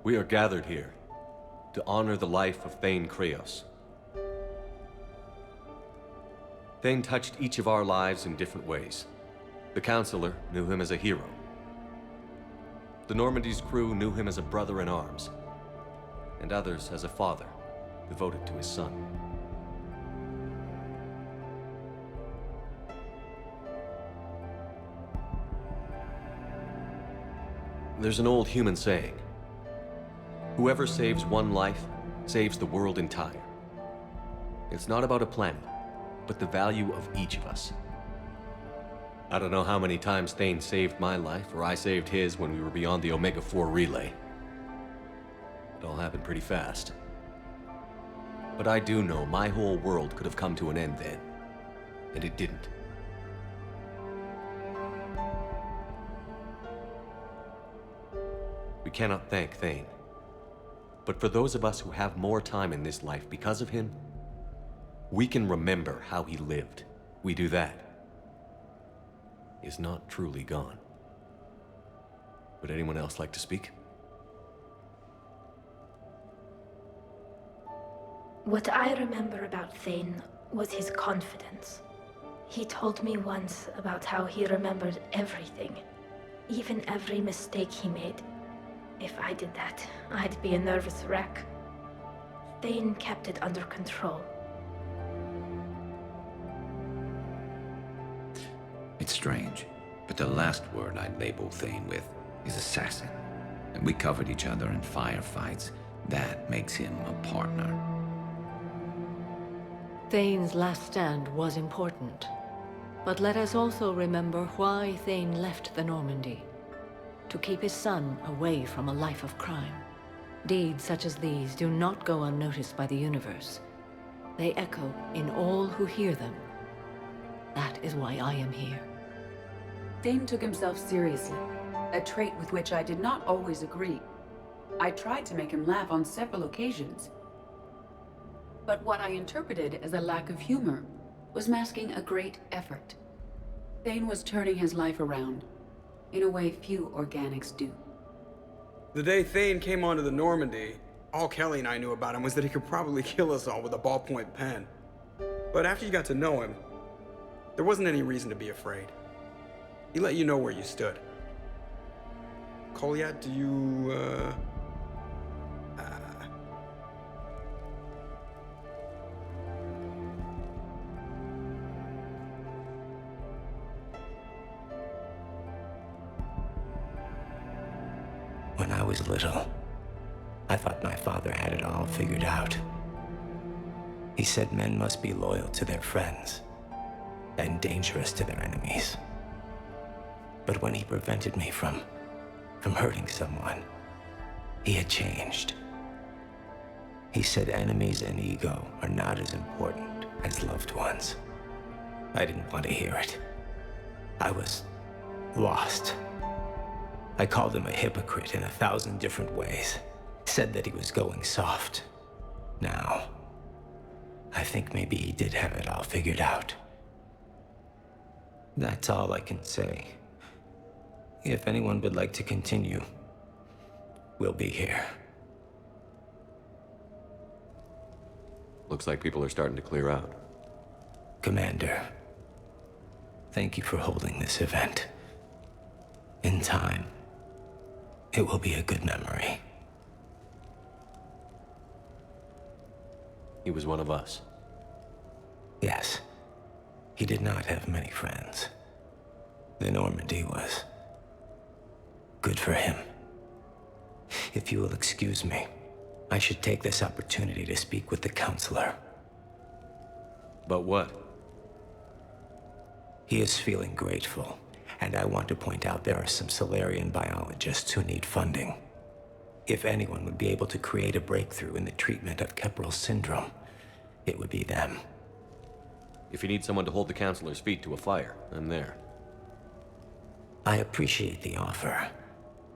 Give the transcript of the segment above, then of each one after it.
We are gathered here to honor the life of Thane Kreos. Thane touched each of our lives in different ways. The Counselor knew him as a hero. The Normandy's crew knew him as a brother in arms, and others as a father devoted to his son. There's an old human saying, whoever saves one life saves the world entire. It's not about a planet, but the value of each of us. I don't know how many times Thane saved my life, or I saved his when we were beyond the Omega-4 relay. It all happened pretty fast. But I do know my whole world could have come to an end then, and it didn't. We cannot thank Thane. But for those of us who have more time in this life because of him, we can remember how he lived. We do that. He is not truly gone. Would anyone else like to speak? What I remember about Thane was his confidence. He told me once about how he remembered everything, even every mistake he made. If I did that, I'd be a nervous wreck. Thane kept it under control. It's strange, but the last word I'd label Thane with is assassin. And we covered each other in firefights. That makes him a partner. Thane's last stand was important. But let us also remember why Thane left the Normandy. To keep his son away from a life of crime. Deeds such as these do not go unnoticed by the universe. They echo in all who hear them. That is why I am here. Thane took himself seriously, a trait with which I did not always agree. I tried to make him laugh on several occasions. But what I interpreted as a lack of humor was masking a great effort. Thane was turning his life around, in a way few organics do. The day Thane came onto the Normandy, all Kelly and I knew about him was that he could probably kill us all with a ballpoint pen. But after you got to know him, there wasn't any reason to be afraid. He let you know where you stood. Kolyat, do you, When I was little, I thought my father had it all figured out. He said men must be loyal to their friends and dangerous to their enemies. But when he prevented me from hurting someone, he had changed. He said enemies and ego are not as important as loved ones. I didn't want to hear it. I was lost. I called him a hypocrite in 1,000 different ways. Said that he was going soft. Now, I think maybe he did have it all figured out. That's all I can say. If anyone would like to continue, we'll be here. Looks like people are starting to clear out. Commander, thank you for holding this event. In time, it will be a good memory. He was one of us. Yes. He did not have many friends. The Normandy was good for him. If you will excuse me, I should take this opportunity to speak with the Counselor. But what? He is feeling grateful, and I want to point out there are some Solarian biologists who need funding. If anyone would be able to create a breakthrough in the treatment of Keppel syndrome, it would be them. If you need someone to hold the Counselor's feet to a fire, I'm there. I appreciate the offer,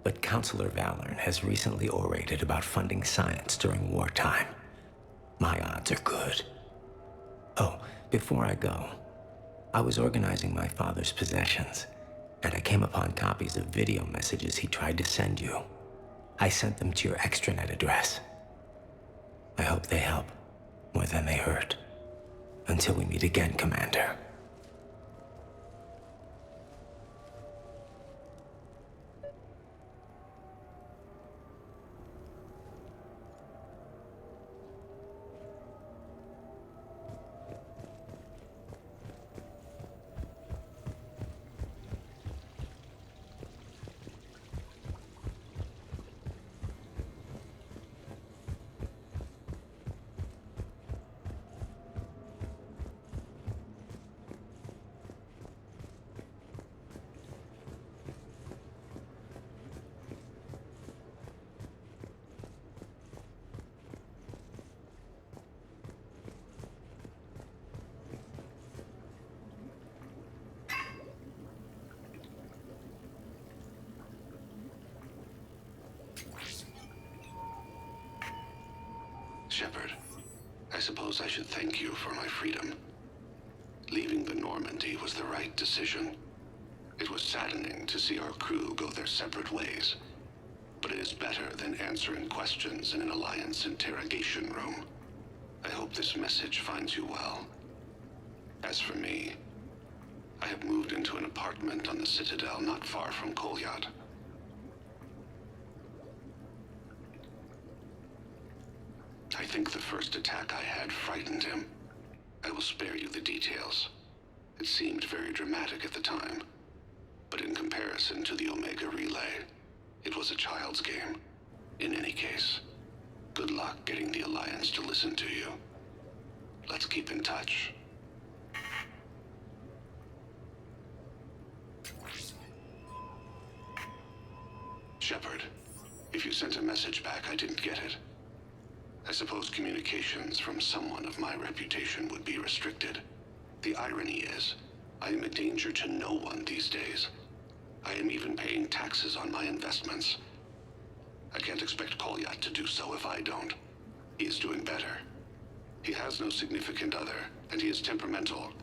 but Counselor Valorn has recently orated about funding science during wartime. My odds are good. Oh, before I go, I was organizing my father's possessions, and I came upon copies of video messages he tried to send you. I sent them to your extranet address. I hope they help more than they hurt. Until we meet again, Commander. Shepard, I suppose I should thank you for my freedom. Leaving the Normandy was the right decision. It was saddening to see our crew go their separate ways, but it is better than answering questions in an Alliance interrogation room. I hope this message finds you well. As for me, I have moved into an apartment on the Citadel not far from Kolyat. I think the first attack I had frightened him. I will spare you the details. It seemed very dramatic at the time, but in comparison to the Omega Relay, it was a child's game. In any case, good luck getting the Alliance to listen to you. Let's keep in touch. Shepard, if you sent a message back, I didn't get it. I suppose communications from someone of my reputation would be restricted. The irony is, I am a danger to no one these days. I am even paying taxes on my investments. I can't expect Kolyat to do so if I don't. He is doing better. He has no significant other, and he is temperamental,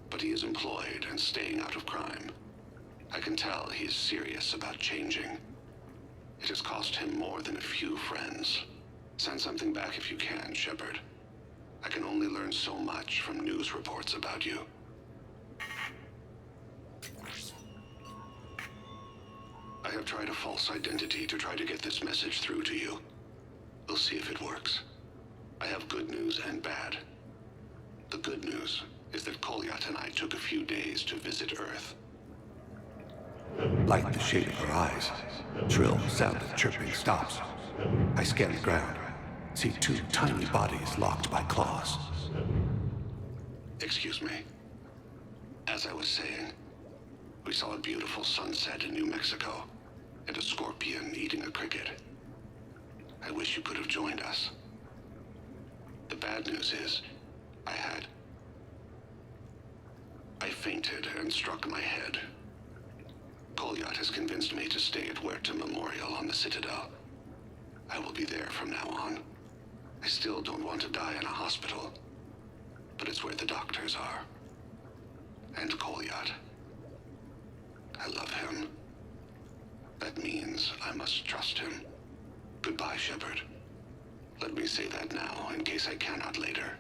but he is employed and staying out of crime. I can tell he is serious about changing. It has cost him more than a few friends. Send something back if you can, Shepard. I can only learn so much from news reports about you. I have tried a false identity to try to get this message through to you. We'll see if it works. I have good news and bad. The good news is that Kolyat and I took a few days to visit Earth. Like the shade of her eyes. Shrill sound of chirping stops. I scan the ground. See two tiny bodies locked by claws. Excuse me. As I was saying, we saw a beautiful sunset in New Mexico, and a scorpion eating a cricket. I wish you could have joined us. The bad news is, I fainted and struck my head. Kolyat has convinced me to stay at Huerta Memorial on the Citadel. I will be there from now on. I still don't want to die in a hospital, but it's where the doctors are. And Kolyat. I love him. That means I must trust him. Goodbye, Shepard. Let me say that now, in case I cannot later.